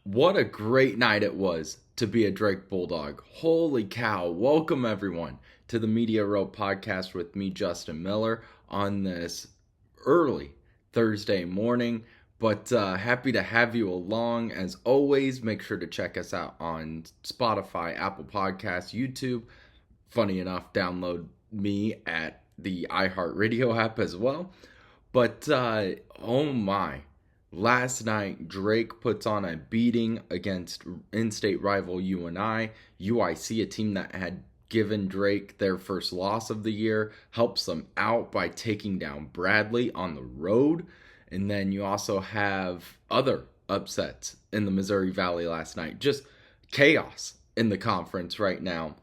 What a great night it was to be a Drake Bulldog. Holy cow. Welcome, everyone, to the Media Row podcast with me, Justin Miller, on this early Thursday morning. But happy to have you along. As always, make sure to check us out on Spotify, Apple Podcasts, YouTube. Funny enough, download me at the iHeartRadio app as well. But oh my. Last night, Drake puts on a beating against in-state rival UNI. UIC, a team that had given Drake their first loss of the year, helps them out by taking down Bradley on the road. And then you also have other upsets in the Missouri Valley last night. Just chaos in the conference right now.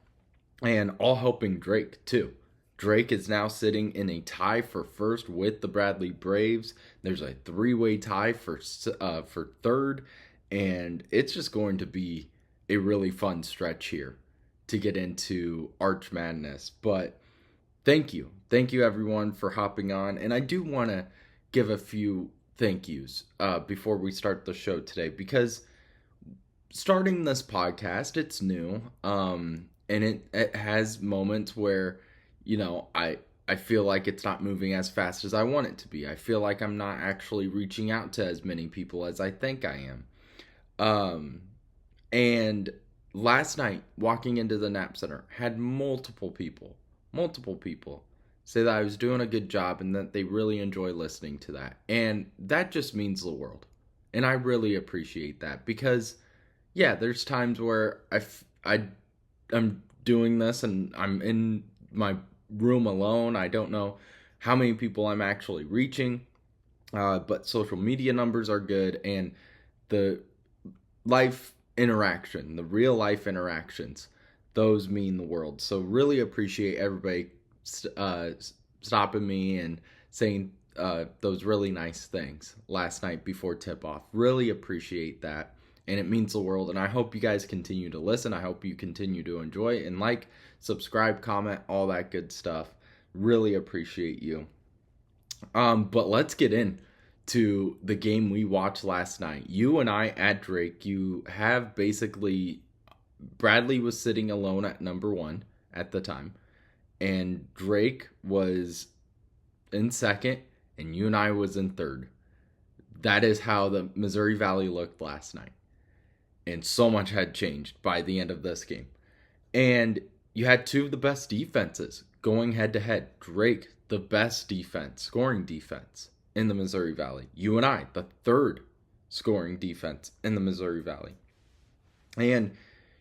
And all helping Drake, too. Drake is now sitting in a tie for first with the Bradley Braves. There's a three-way tie for third, and it's just going to be a really fun stretch here to get into Arch Madness. But thank you everyone for hopping on, and I do want to give a few thank yous before we start the show today, because starting this podcast, it's new, and it has moments where I feel like it's not moving as fast as I want it to be. I feel like I'm not actually reaching out to as many people as I think I am. And last night, walking into the Nap Center, had multiple people say that I was doing a good job and that they really enjoy listening to that. And that just means the world. And I really appreciate that because, yeah, there's times where I'm doing this and I'm in my room alone. I don't know how many people I'm actually reaching, but social media numbers are good, and the life interaction, the real life interactions, those mean the world. So really appreciate everybody stopping me and saying those really nice things last night before tip-off. Really appreciate that, and it means the world, and I hope you guys continue to listen. I hope you continue to enjoy and subscribe, comment, all that good stuff. Really appreciate you. But let's get in to the game we watched last night. UNI at Drake. You have basically Bradley was sitting alone at number 1 at the time, and Drake was in second, and UNI was in third. That is how the Missouri Valley looked last night. And so much had changed by the end of this game. And you had two of the best defenses going head-to-head. Drake, the best defense, scoring defense in the Missouri Valley. UNI, the third scoring defense in the Missouri Valley. And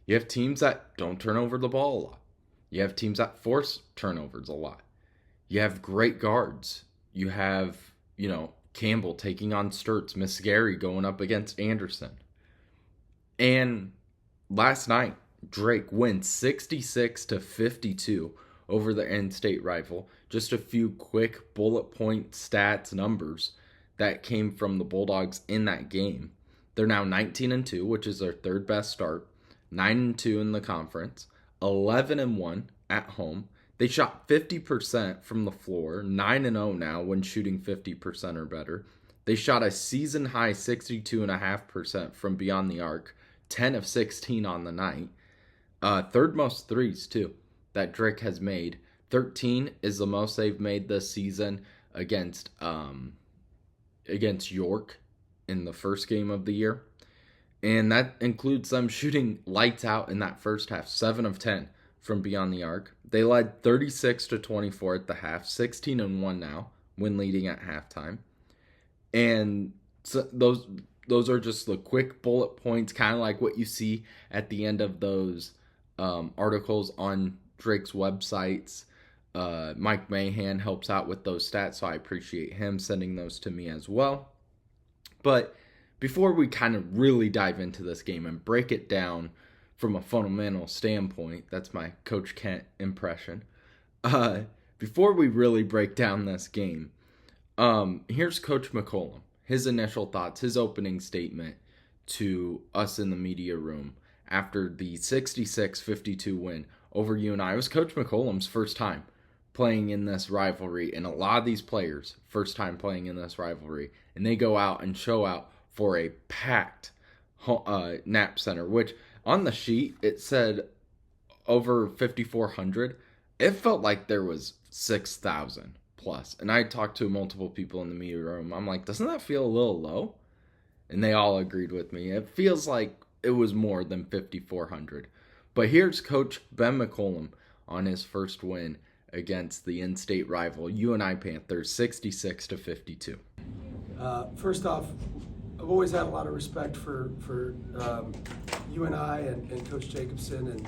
you have teams that don't turn over the ball a lot. You have teams that force turnovers a lot. You have great guards. You have, Campbell taking on Sturts, Miscari going up against Anderson. And last night, Drake wins 66-52 over the in-state rival. Just a few quick bullet point stats numbers that came from the Bulldogs in that game. They're now 19-2, which is their third best start. 9-2 in the conference. 11-1 at home. They shot 50% from the floor. 9-0 now when shooting 50% or better. They shot a season high 62.5% from beyond the arc. 10 of 16 on the night. Third most threes, too, that Drake has made. 13 is the most they've made this season against York in the first game of the year. And that includes them shooting lights out in that first half, 7 of 10 from beyond the arc. They led 36-24 at the half, 16-1 now when leading at halftime. And so those are just the quick bullet points, kind of like what you see at the end of those articles on Drake's websites. Mike Mahan helps out with those stats, so I appreciate him sending those to me as well. But before we kind of really dive into this game and break it down from a fundamental standpoint, that's my Coach Kent impression. Before we really break down this game, here's Coach McCollum. His initial thoughts, his opening statement to us in the media room after the 66-52 win over UNI. It was Coach McCollum's first time playing in this rivalry, and a lot of these players' first time playing in this rivalry, and they go out and show out for a packed Nap Center, which on the sheet it said over 5,400. It felt like there was 6,000 plus. And I talked to multiple people in the media room. I'm like, doesn't that feel a little low? And they all agreed with me. It feels like it was more than 5,400. But here's Coach Ben McCollum on his first win against the in-state rival UNI Panthers, 66-52. First off, I've always had a lot of respect for UNI and Coach Jacobson, and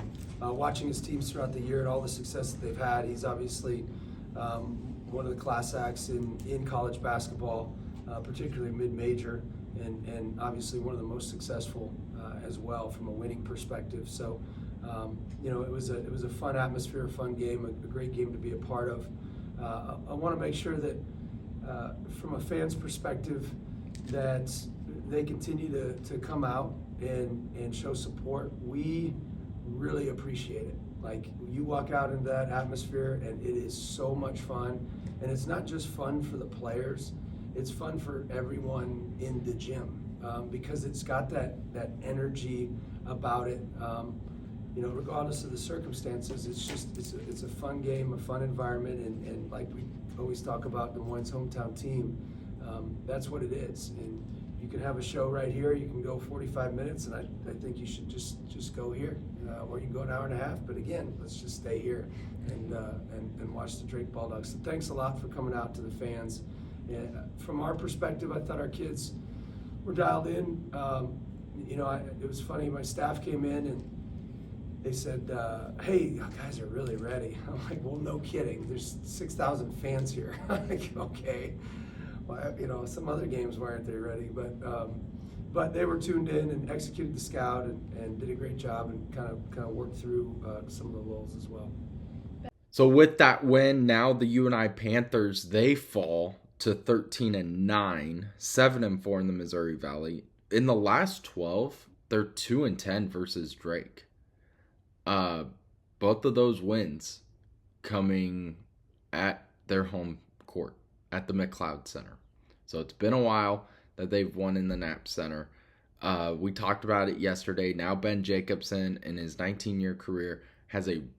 watching his teams throughout the year and all the success that they've had. He's obviously one of the class acts in college basketball, particularly mid-major, and obviously one of the most successful as well from a winning perspective. So, it was a fun atmosphere, a fun game, a great game to be a part of. I want to make sure that from a fan's perspective that they continue to come out and show support. We really appreciate it. Like, you walk out into that atmosphere and it is so much fun. And it's not just fun for the players, it's fun for everyone in the gym because it's got that energy about it. Regardless of the circumstances, it's a fun game, a fun environment, and like we always talk about Des Moines' hometown team, that's what it is. And you can have a show right here, you can go 45 minutes, and I think you should just go here, or you can go an hour and a half, but again, let's just stay here and watch the Drake Bulldogs. So thanks a lot for coming out to the fans. And from our perspective, I thought our kids were dialed in. It was funny, my staff came in and they said, hey, you guys are really ready. I'm like, well, no kidding. There's 6,000 fans here. I'm like, okay. Well, some other games weren't they ready, but they were tuned in and executed the scout and did a great job and kind of worked through some of the lulls as well. So with that win, now the UNI Panthers, they fall to 13-9, 7-4 in the Missouri Valley. In the last 12, they're 2-10 versus Drake. Both of those wins coming at their home court at the McLeod Center. So it's been a while that they've won in the Knapp Center. We talked about it yesterday. Now Ben Jacobson in his 19-year career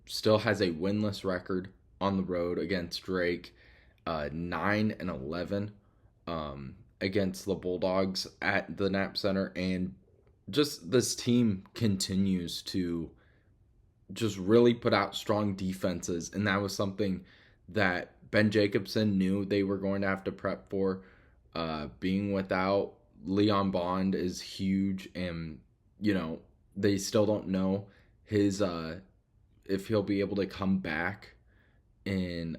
still has a winless record on the road against Drake, 9-11 against the Bulldogs at the Knapp Center, and just this team continues to just really put out strong defenses, and that was something that Ben Jacobson knew they were going to have to prep for. Being without Leon Bond is huge, and they still don't know his if he'll be able to come back and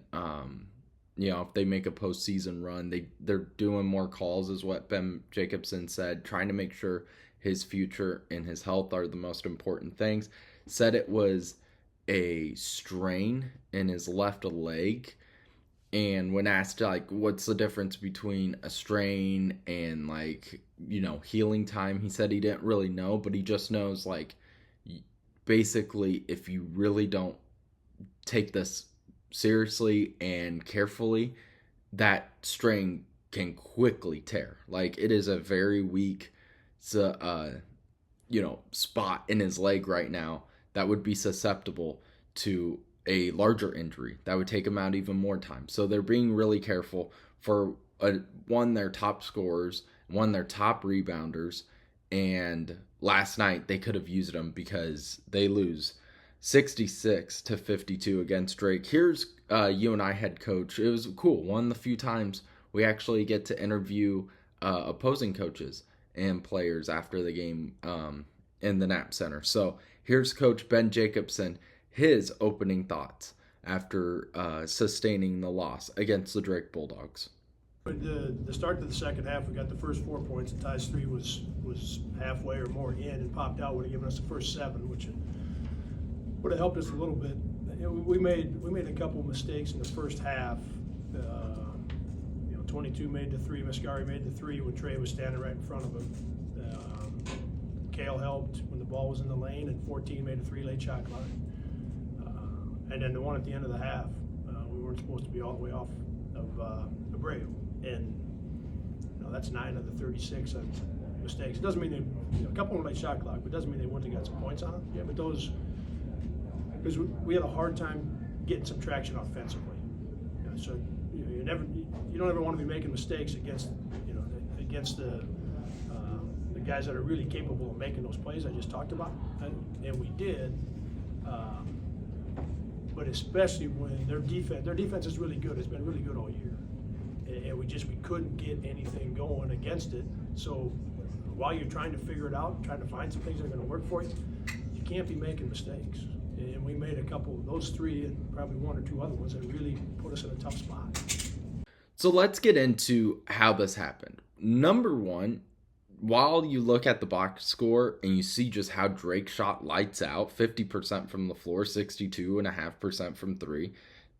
if they make a postseason run. They're doing more calls, is what Ben Jacobson said, trying to make sure his future and his health are the most important things. Said it was a strain in his left leg, and when asked what's the difference between a strain and healing time, he said he didn't really know, but he just knows basically if you really don't take this seriously and carefully, that strain can quickly tear. It is a very weak spot in his leg right now that would be susceptible to a larger injury that would take him out even more time. So they're being really careful for their top scorers, their top rebounders, and last night they could have used them because they lose 66-52 against Drake. Here's UNI head coach. It was cool. One of the few times we actually get to interview opposing coaches and players after the game in the Knapp Center. So here's Coach Ben Jacobson, his opening thoughts after sustaining the loss against the Drake Bulldogs. The start to the second half, we got the first 4 points, and Ty's three was halfway or more in and popped out, would have given us the first 7, which would have helped us a little bit. We made a couple of mistakes in the first half. 22 made the 3, Mascari made the 3 when Trey was standing right in front of him. Kale helped when the ball was in the lane, and 14 made a 3 late shot clock. And then the one at the end of the half, we weren't supposed to be all the way off of Abreu. And that's 9 of the 36 on mistakes. It doesn't mean a couple of them made shot clock, but it doesn't mean they wouldn't have got some points on them. Yeah, but those, because we had a hard time getting some traction offensively. So you don't ever want to be making mistakes against the guys that are really capable of making those plays I just talked about, and we did. But especially when their defense is really good. It's been really good all year, and we couldn't get anything going against it. So while you're trying to figure it out, trying to find some things that are going to work for you, you can't be making mistakes. And we made a couple of those three, and probably one or two other ones that really put us in a tough spot. So let's get into how this happened. Number one, while you look at the box score and you see just how Drake shot lights out, 50% from the floor, 62.5% from three.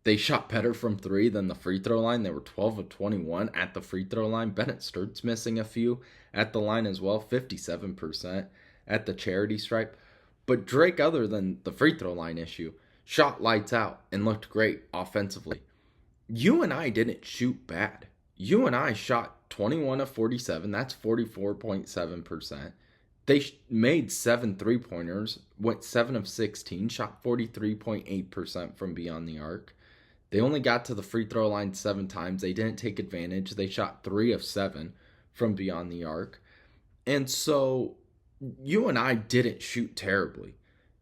They shot better from three than the free throw line. They were 12 of 21 at the free throw line. Bennett Sturt's missing a few at the line as well, 57% at the charity stripe. But Drake, other than the free throw line issue, shot lights out and looked great offensively. UNI didn't shoot bad. UNI shot 21 of 47. That's 44.7%. They made 7 3-pointers, went 7 of 16, shot 43.8% from beyond the arc. They only got to the free throw line 7 times. They didn't take advantage. They shot 3 of 7 from beyond the arc. And so UNI didn't shoot terribly.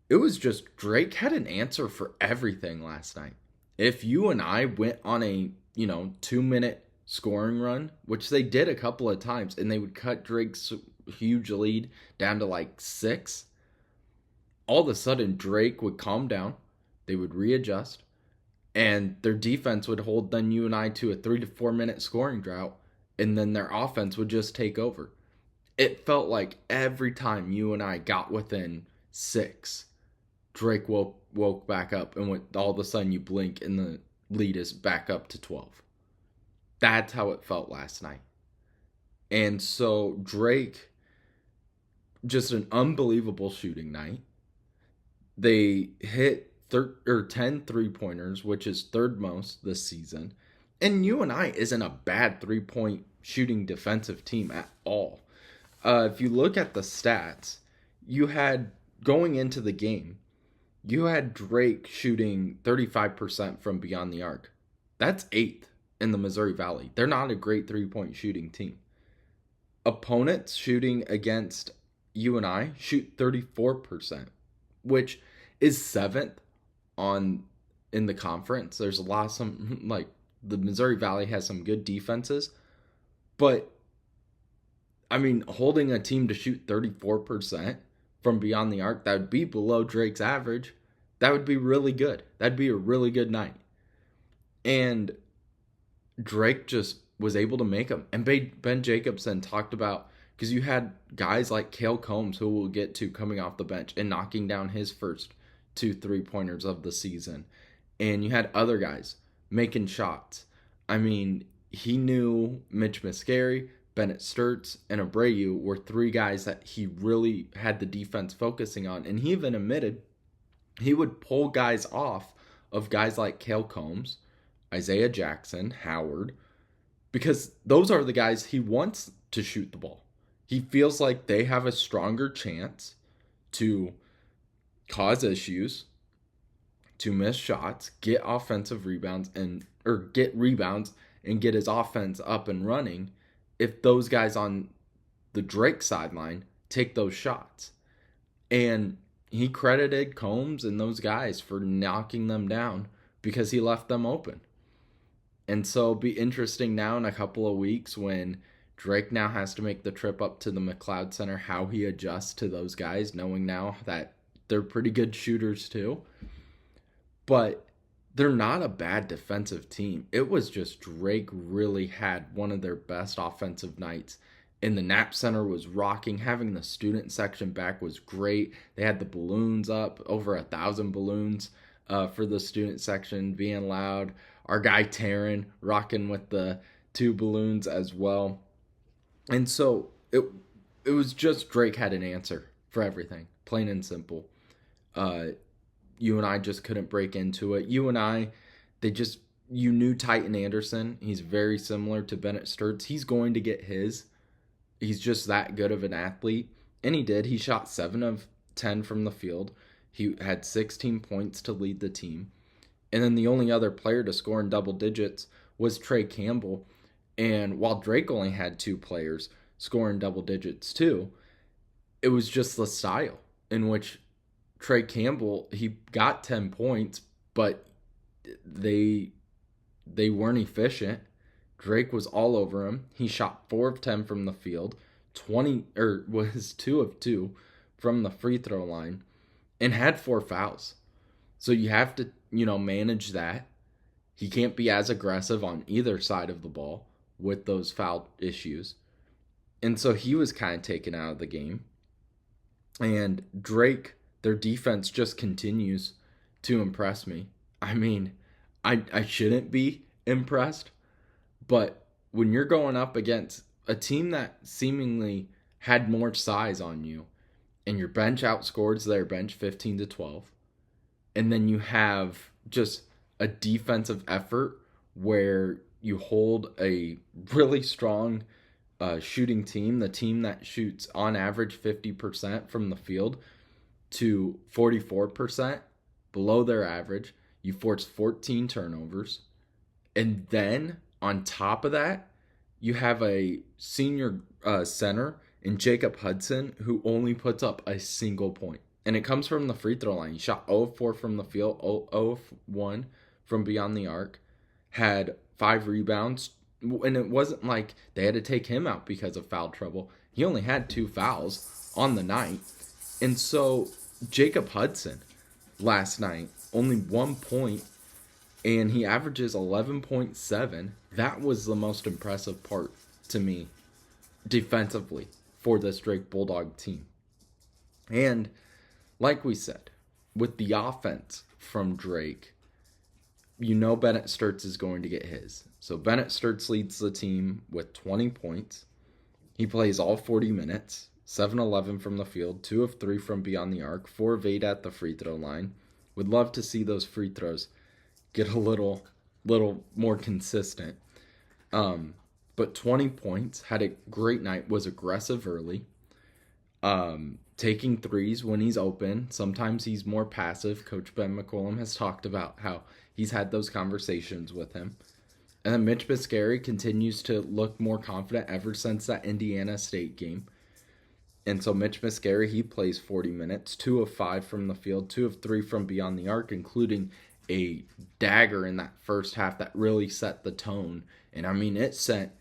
It was just Drake had an answer for everything last night. If UNI went on a 2-minute scoring run, which they did a couple of times, and they would cut Drake's huge lead down to like 6, all of a sudden Drake would calm down, they would readjust, and their defense would hold then UNI to a 3 to 4 minute scoring drought, and then their offense would just take over. It felt like every time UNI got within 6, Drake woke back up, and all of a sudden you blink and the lead is back up to 12. That's how it felt last night. And so Drake, just an unbelievable shooting night. They hit 10 3-pointers, which is third most this season. And UNI isn't a bad 3-point shooting defensive team at all. If you look at the stats, you had, going into the game, you had Drake shooting 35% from beyond the arc. That's 8th in the Missouri Valley. They're not a great 3-point shooting team. Opponents shooting against UNI shoot 34%, which is 7th in the conference. There's the Missouri Valley has some good defenses, but holding a team to shoot 34% from beyond the arc, that would be below Drake's average. That would be really good. That'd be a really good night. And Drake just was able to make them. And Ben Jacobson talked about, because you had guys like Cale Combs, who we'll get to, coming off the bench and knocking down his first 2 3-pointers of the season. And you had other guys making shots. He knew Mitch Muscari, Bennett Sturts, and Abreu were 3 guys that he really had the defense focusing on. And he even admitted he would pull guys off of guys like Cale Combs, Isaiah Jackson, Howard, because those are the guys he wants to shoot the ball. He feels like they have a stronger chance to cause issues, to miss shots, get offensive rebounds, get rebounds and get his offense up and running if those guys on the Drake sideline take those shots. And he credited Combs and those guys for knocking them down because he left them open. And so it'll be interesting now in a couple of weeks when Drake now has to make the trip up to the McLeod Center, how he adjusts to those guys, knowing now that they're pretty good shooters too. But they're not a bad defensive team. It was just Drake really had one of their best offensive nights. And the Knapp Center was rocking. Having the student section back was great. They had the balloons up, over 1,000 balloons for the student section, being loud. Our guy Taryn rocking with the 2 balloons as well. And so it was just Drake had an answer for everything, plain and simple. UNI just couldn't break into it. UNI, you knew Titan Anderson. He's very similar to Bennett Sturts. He's going to get his. He's just that good of an athlete. And he did. He shot 7 of 10 from the field. He had 16 points to lead the team. And then the only other player to score in double digits was Trey Campbell. And while Drake only had 2 players score in double digits too, it was just the style in which Trey Campbell, he got 10 points, but they weren't efficient. Drake was all over him. He shot 4 of 10 from the field, was 2 of 2 from the free throw line, and had 4 fouls. So you have to, manage that. He can't be as aggressive on either side of the ball with those foul issues. And so he was kind of taken out of the game. And Drake, their defense just continues to impress me. I mean, I shouldn't be impressed, but when you're going up against a team that seemingly had more size on you, and your bench outscores their bench 15-12, and then you have just a defensive effort where you hold a really strong shooting team, the team that shoots on average 50% from the field, to 44%, below their average. You force 14 turnovers. And then on top of that, you have a senior center in Jacob Hudson who only puts up a single point. And it comes from the free throw line. He shot 0 of 4 from the field, 0 of 1 from beyond the arc, had 5 rebounds. And it wasn't like they had to take him out because of foul trouble. He only had 2 fouls on the night. And so Jacob Hudson last night, only 1 point, and he averages 11.7. That was the most impressive part to me defensively for this Drake Bulldog team. And like we said, with the offense from Drake, Bennett Sturts is going to get his. So Bennett Sturts leads the team with 20 points. He plays all 40 minutes, 7-11 from the field, 2 of 3 from beyond the arc, 4 of 8 at the free throw line. Would love to see those free throws get a little more consistent. But 20 points, had a great night, was aggressive early. Taking threes when he's open. Sometimes he's more passive. Coach Ben McCollum has talked about how he's had those conversations with him. And then Mitch Biscari continues to look more confident ever since that Indiana State game. And so Mitch Biscari, he plays 40 minutes, 2 of 5 from the field, 2 of 3 from beyond the arc, including a dagger in that first half that really set the tone. And I mean, it sent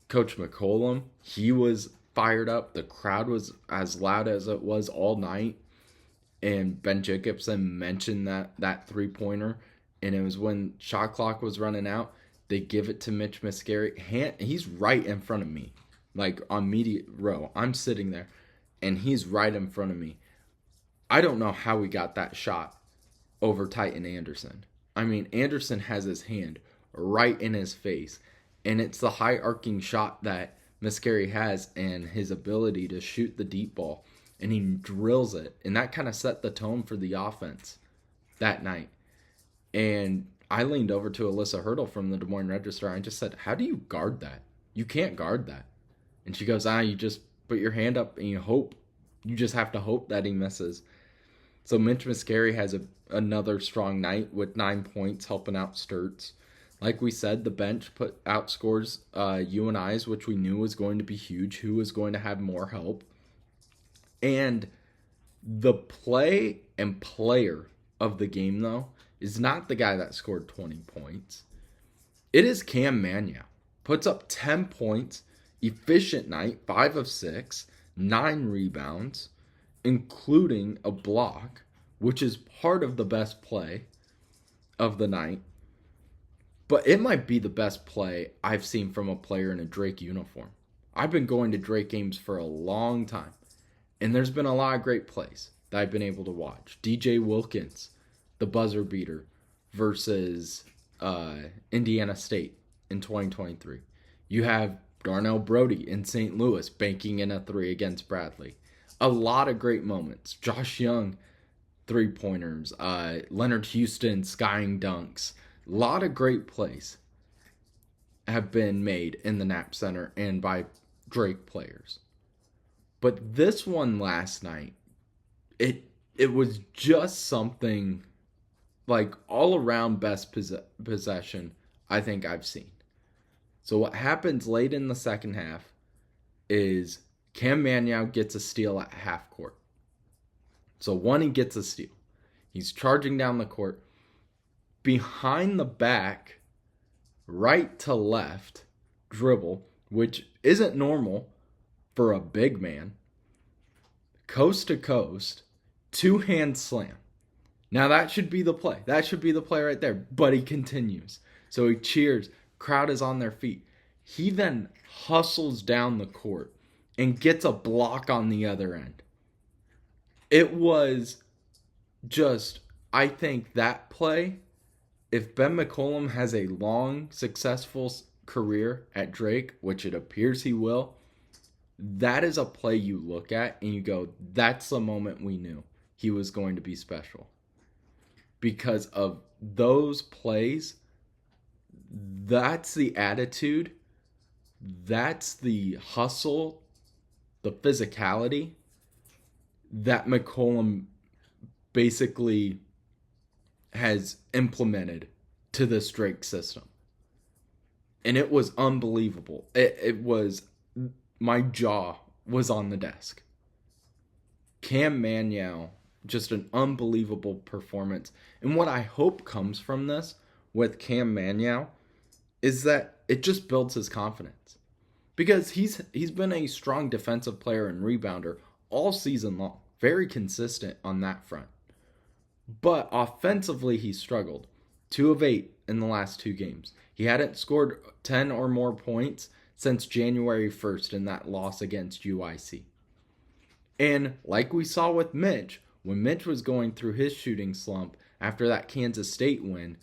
Coach McCollum, he was fired up. The crowd was as loud as it was all night. And Ben Jacobson mentioned that three-pointer. And it was when shot clock was running out, they give it to Mitch Biscari. He's right in front of me, like on media row. I'm sitting there, and he's right in front of me. I don't know how we got that shot over Titan Anderson. I mean, Anderson has his hand right in his face, and it's the high arcing shot that Biscari has and his ability to shoot the deep ball, and he drills it, and that kind of set the tone for the offense that night. And I leaned over to Alyssa Hurdle from the Des Moines Register, and I just said, how do you guard that? You can't guard that. And she goes, you just put your hand up and you hope. You just have to hope that he misses. So Mitch Biscari has another strong night with 9 points, helping out Sturts. Like we said, the bench outscores UNI's, which we knew was going to be huge. Who was going to have more help? And the play and player of the game, though, is not the guy that scored 20 points. It is Cam Manyow. Puts up 10 points, efficient night, 5 of 6, 9 rebounds, including a block, which is part of the best play of the night. But it might be the best play I've seen from a player in a Drake uniform. I've been going to Drake games for a long time, and there's been a lot of great plays that I've been able to watch. DJ Wilkins, the buzzer beater, versus Indiana State in 2023. You have Darnell Brody in St. Louis banking in a 3 against Bradley. A lot of great moments. Josh Young, 3-pointers. Leonard Houston, skying dunks. A lot of great plays have been made in the Knapp Center and by Drake players. But this one last night, it was just something like all around best possession I think I've seen. So what happens late in the second half is Cam Manyow gets a steal at half court. So he gets a steal. He's charging down the court. Behind the back, right to left dribble, which isn't normal for a big man. Coast to coast, two-hand slam. Now that should be the play. That should be the play right there. But he continues. So he cheers. Crowd is on their feet. He then hustles down the court and gets a block on the other end. It was just, I think that play, if Ben McCollum has a long, successful career at Drake, which it appears he will, that is a play you look at and you go, that's the moment we knew he was going to be special. Because of those plays, that's the attitude, that's the hustle, the physicality that McCollum basically has implemented to this Drake system. And it was unbelievable. It was, my jaw was on the desk. Cam Manyow, just an unbelievable performance. And what I hope comes from this with Cam Manyow is that it just builds his confidence. Because he's been a strong defensive player and rebounder all season long. Very consistent on that front. But offensively, he struggled. 2 of 8 in the last 2 games. He hadn't scored 10 or more points since January 1st in that loss against UIC. And like we saw with Mitch, when Mitch was going through his shooting slump after that Kansas State win,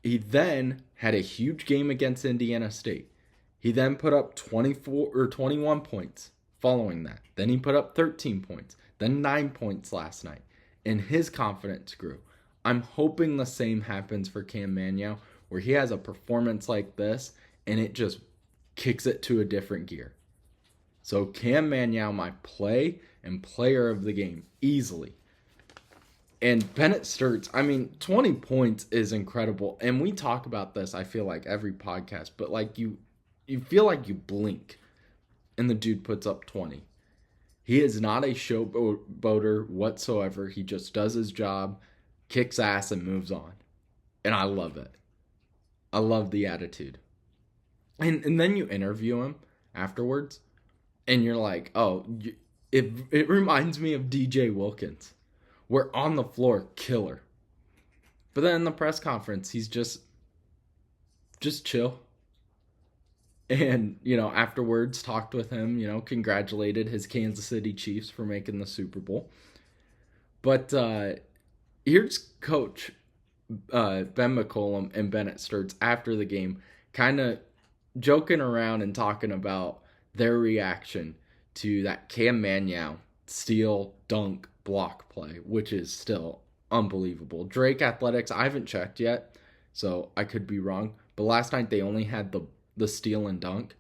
he then had a huge game against Indiana State. He then put up 24 or 21 points following that. Then he put up 13 points, then 9 points last night, and his confidence grew. I'm hoping the same happens for Cam Manyow, where he has a performance like this and it just kicks it to a different gear. So Cam Manyow, my play and player of the game, easily. And Bennett Sturts, 20 points is incredible. And we talk about this, I feel like, every podcast. But like you feel like you blink and the dude puts up 20. He is not a showboater whatsoever. He just does his job, kicks ass, and moves on. And I love it. I love the attitude. And then you interview him afterwards, and you're like, oh, it reminds me of DJ Wilkins. We're on the floor, killer. But then in the press conference, he's just chill. And, afterwards talked with him, congratulated his Kansas City Chiefs for making the Super Bowl. But here's Coach Ben McCollum and Bennett Sturts after the game, kind of joking around and talking about their reaction to that Cam Manyow steal, dunk, block play, which is still unbelievable. Drake Athletics, I haven't checked yet, so I could be wrong. But last night they only had the steal and dunk.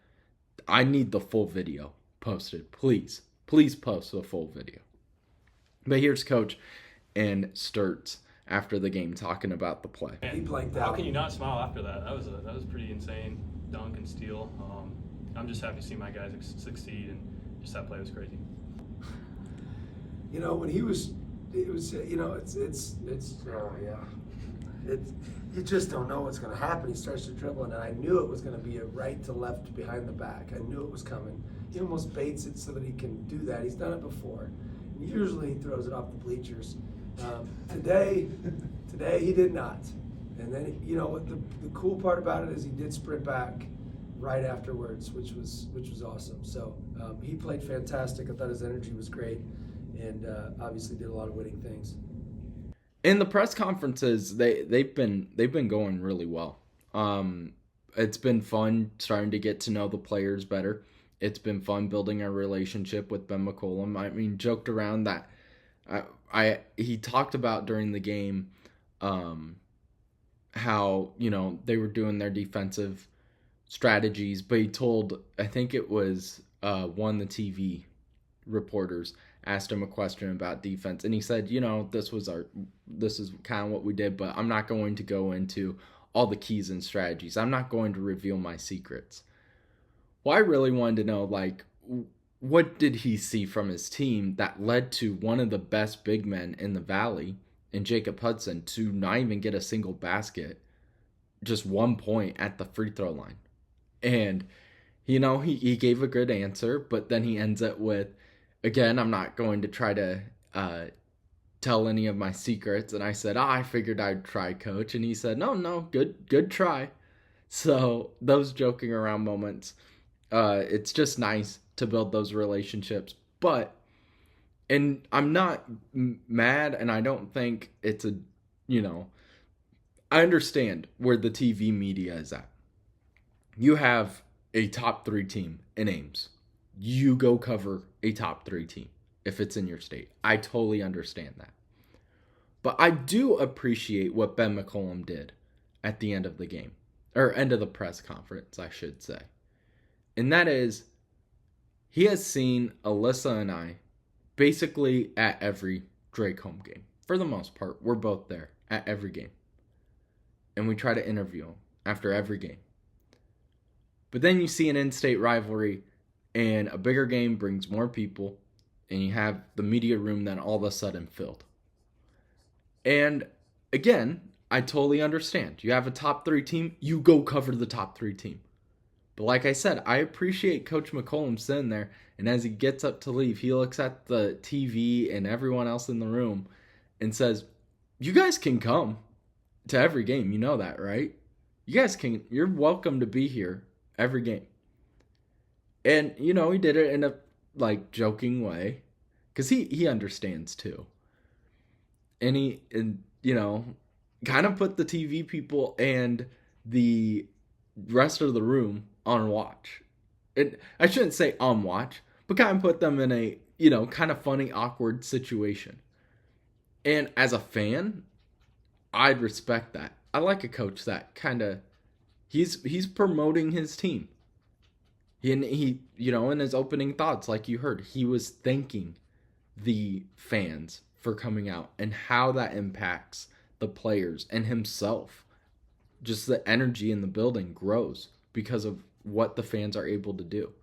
I need the full video posted. Please post the full video. But here's Coach and Sturts after the game talking about the play. He blanked out. How can you not smile after that? That was pretty insane dunk and steal. I'm just happy to see my guys succeed, and just that play was crazy. When it was, it's oh yeah. You just don't know what's going to happen. He starts to dribble, and I knew it was going to be a right to left behind the back. I knew it was coming. He almost baits it so that he can do that. He's done it before. Usually he throws it off the bleachers. Today he did not. And then, the cool part about it is he did sprint back right afterwards, which was awesome. So he played fantastic. I thought his energy was great, and obviously did a lot of winning things. In the press conferences, they've been going really well. It's been fun starting to get to know the players better. It's been fun building a relationship with Ben McCollum. Joked around that he talked about during the game how they were doing their defensive strategies, but he told, I think it was one of the TV reporters asked him a question about defense, and he said, this is kind of what we did, but I'm not going to go into all the keys and strategies. I'm not going to reveal my secrets. Well, I really wanted to know, what did he see from his team that led to one of the best big men in the Valley, in Jacob Hudson, to not even get a single basket, just 1 point at the free throw line. And, he gave a good answer, but then he ends it with, again, I'm not going to try to tell any of my secrets. And I said, I figured I'd try, coach. And he said, no, good try. So those joking around moments, it's just nice to build those relationships. And I'm not mad, and I don't think it's I understand where the TV media is at. You have a top 3 team in Ames. You go cover a top 3 team if it's in your state. I totally understand that. But I do appreciate what Ben McCollum did at the end of the game, or end of the press conference, I should say. And that is, he has seen Alyssa and I basically at every Drake home game. For the most part, we're both there at every game. And we try to interview him after every game. But then you see an in-state rivalry, and a bigger game brings more people, and you have the media room then all of a sudden filled. And again, I totally understand. You have a top 3 team, you go cover the top 3 team. But like I said, I appreciate Coach McCollum sitting there, and as he gets up to leave, he looks at the TV and everyone else in the room and says, you guys can come to every game. You know that, right? You're welcome to be here every game. And, he did it in a, joking way, because he understands too. And he kind of put the TV people and the rest of the room on watch. And I shouldn't say on watch, but kind of put them in a, kind of funny, awkward situation. And as a fan, I'd respect that. I like a coach that kind of, he's promoting his team. And he, in his opening thoughts, like you heard, he was thanking the fans for coming out and how that impacts the players and himself. Just the energy in the building grows because of what the fans are able to do.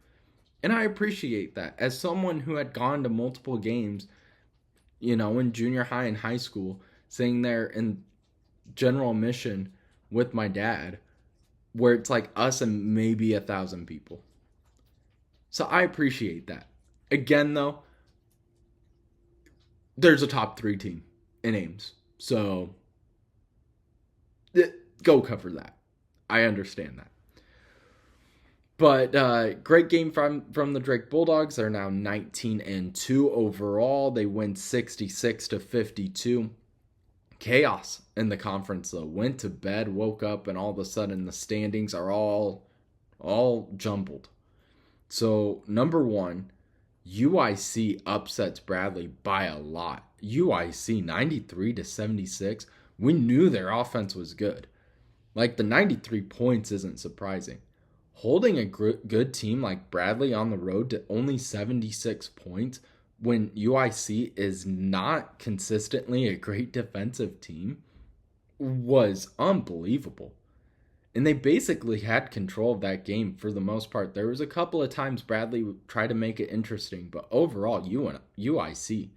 And I appreciate that. As someone who had gone to multiple games, in junior high and high school, sitting there in general admission with my dad, where it's like us and maybe 1,000 people. So I appreciate that. Again, though, there's a top 3 team in Ames. So go cover that. I understand that. But great game from the Drake Bulldogs. They're now 19-2 overall. They win 66-52. Chaos in the conference, though. Went to bed, woke up, and all of a sudden the standings are all jumbled. So, number 1, UIC upsets Bradley by a lot. UIC 93-76. We knew their offense was good. The 93 points isn't surprising. Holding a good team like Bradley on the road to only 76 points when UIC is not consistently a great defensive team was unbelievable. And they basically had control of that game for the most part. There was a couple of times Bradley tried to make it interesting, but overall UIC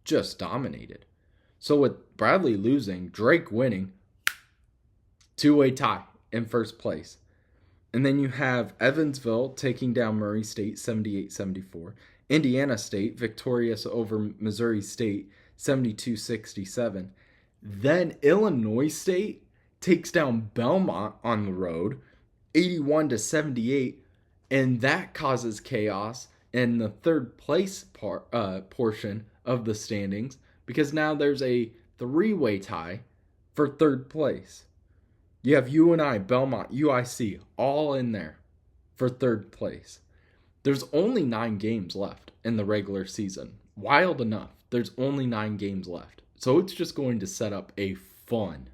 just dominated. So with Bradley losing, Drake winning, 2-way tie in first place. And then you have Evansville taking down Murray State 78-74. Indiana State victorious over Missouri State 72-67. Then Illinois State takes down Belmont on the road 81-78. And that causes chaos in the third place portion of the standings, because now there's a 3-way tie for third place. You have UNI, Belmont, UIC, all in there for third place. There's only 9 games left in the regular season. Wild enough, there's only 9 games left. So it's just going to set up a fun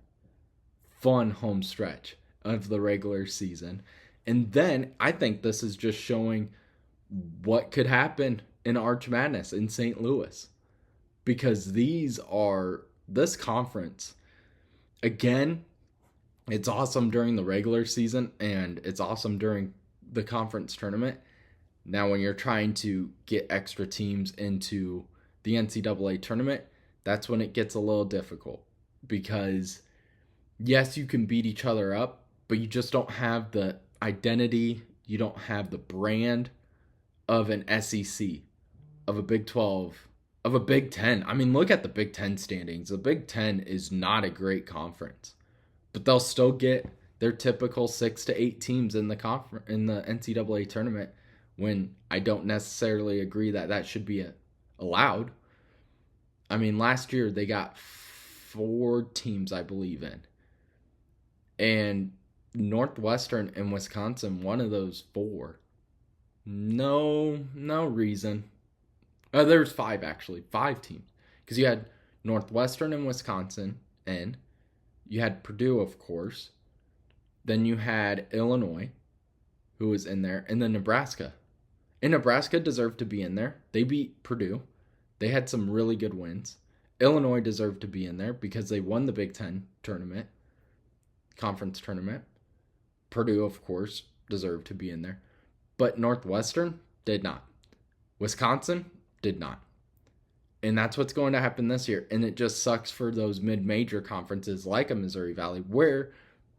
home stretch of the regular season. And then I think this is just showing what could happen in Arch Madness in St. Louis. Because this conference, again, it's awesome during the regular season and it's awesome during the conference tournament. Now, when you're trying to get extra teams into the NCAA tournament, that's when it gets a little difficult. Because, yes, you can beat each other up, but you just don't have the identity, you don't have the brand of an SEC, of a Big 12, of a Big 10. I mean, look at the Big 10 standings. The Big 10 is not a great conference, but they'll still get their typical 6 to 8 teams in the NCAA tournament, when I don't necessarily agree that should be allowed. I mean, last year they got 4 teams, I believe, in. And Northwestern and Wisconsin, one of those 4. No reason. There's 5, actually. 5 teams. Because you had Northwestern and Wisconsin in. You had Purdue, of course. Then you had Illinois, who was in there. And then Nebraska. And Nebraska deserved to be in there. They beat Purdue. They had some really good wins. Illinois deserved to be in there because they won the Big Ten tournament, conference tournament. Purdue, of course, deserved to be in there. But Northwestern did not. Wisconsin did not. And that's what's going to happen this year. And it just sucks for those mid-major conferences like a Missouri Valley, where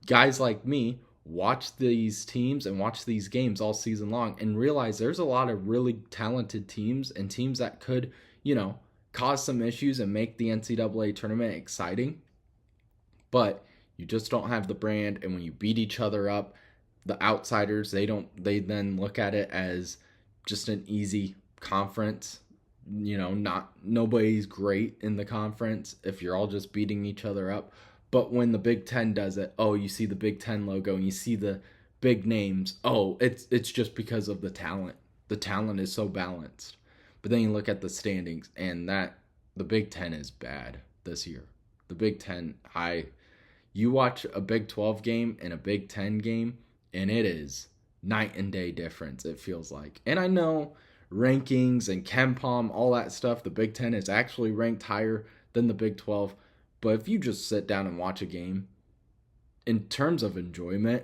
guys like me watch these teams and watch these games all season long and realize there's a lot of really talented teams and teams that could, cause some issues and make the NCAA tournament exciting. But you just don't have the brand, and when you beat each other up, the outsiders, they then look at it as just an easy conference. Nobody's great in the conference if you're all just beating each other up. But when the Big Ten does it, you see the Big Ten logo and you see the big names. It's just because of the talent. The talent is so balanced. But then you look at the standings, and the Big Ten is bad this year. The Big Ten, you watch a Big 12 game and a Big 10 game, and it is night and day difference, it feels like. And I know rankings and KenPom, all that stuff, the Big 10 is actually ranked higher than the Big 12. But if you just sit down and watch a game, in terms of enjoyment,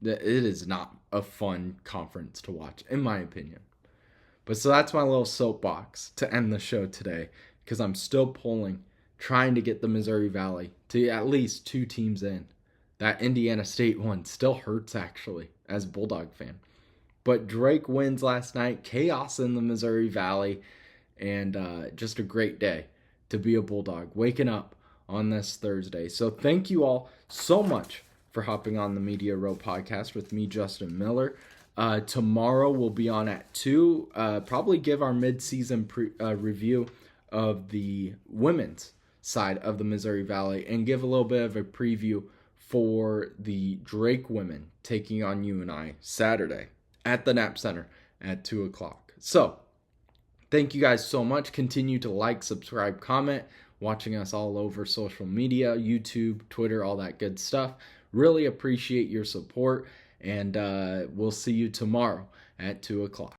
it is not a fun conference to watch, in my opinion. But so that's my little soapbox to end the show today, because I'm still polling, trying to get the Missouri Valley to at least 2 teams in. That Indiana State one still hurts, actually, as a Bulldog fan. But Drake wins last night, chaos in the Missouri Valley, and just a great day to be a Bulldog, waking up on this Thursday. So thank you all so much for hopping on the Media Row podcast with me, Justin Miller. Tomorrow we'll be on at 2, probably give our mid-season review of the women's side of the Missouri Valley and give a little bit of a preview for the Drake women taking on UNI Saturday at the Knapp Center at 2 o'clock. So thank you guys so much. Continue to like, subscribe, comment, watching us all over social media, YouTube, Twitter, all that good stuff. Really appreciate your support, and we'll see you tomorrow at 2 o'clock.